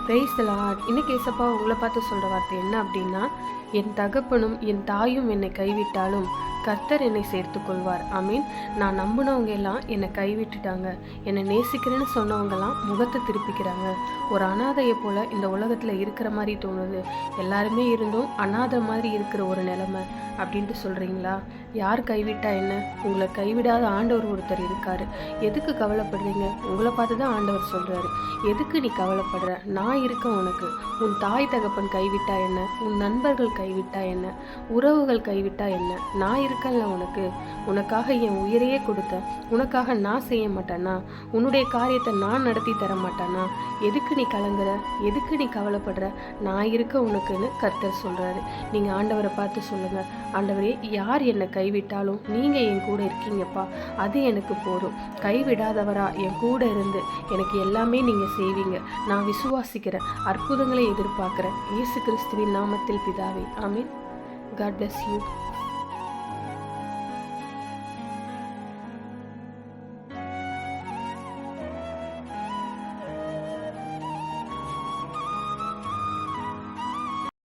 Praise the Lord. இன்னைக்கு ஏசப்பா உங்களை பார்த்து சொல்கிற வார்த்தை என்ன அப்படின்னா, என் தகப்பனும் என் தாயும் என்னை கைவிட்டாலும் கர்த்தர் என்னை சேர்த்து கொள்வார். ஆமீன். நான் நம்பினவங்க எல்லாம் என்னை கைவிட்டுட்டாங்க, என்னை நேசிக்கிறேன்னு சொன்னவங்கலாம் முகத்தை திருப்பிக்கிறாங்க. ஒரு அனாதையை போல் இந்த உலகத்தில் இருக்கிற மாதிரி தோணுது. எல்லாருமே இருந்தும் அனாதை மாதிரி இருக்கிற ஒரு நிலைமை அப்படின்ட்டு சொல்கிறீங்களா? யார் கைவிட்டா என்ன? உங்களை கைவிடாத ஆண்டவர் ஒருத்தர் இருக்கார். எதுக்கு கவலைப்படுறீங்க? உங்களை பார்த்து தான் ஆண்டவர் சொல்கிறாரு. எதுக்கு நீ கவலைப்படுற? நான் இருக்கேன் உனக்கு. உன் தாய் தகப்பன் கைவிட்டா என்ன? உன் நண்பர்கள் கைவிட்டா என்ன? உறவுகள் கைவிட்டா என்ன? நான் இருக்கேன்ல உனக்கு. உனக்காக என் உயிரையே கொடுத்தேன். உனக்காக நான் செய்ய மாட்டேனா? உன்னுடைய காரியத்தை நான் நடத்தி தர மாட்டானா? எதுக்கு நீ கலங்குற? எதுக்கு நீ கவலைப்படுற? நான் இருக்க உனக்குன்னு கர்த்தர் சொல்கிறாரு. நீங்கள் ஆண்டவரை பார்த்து சொல்லுங்கள், ஆண்டவரே, யார் என்னை கைவிட்டாலும் நீங்கள் என் கூட இருக்கீங்கப்பா, அது எனக்கு போதும். கைவிடாதவரா என் கூட இருந்து எனக்கு எல்லாமே நீங்கள் செய்வீங்க. நான் விசுவாசிக்கிறேன், அற்புதங்களை எதிர்பார்க்குறேன். இயேசு கிறிஸ்துவின் நாமத்தில் பிதாவே, ஆமீன். God bless you.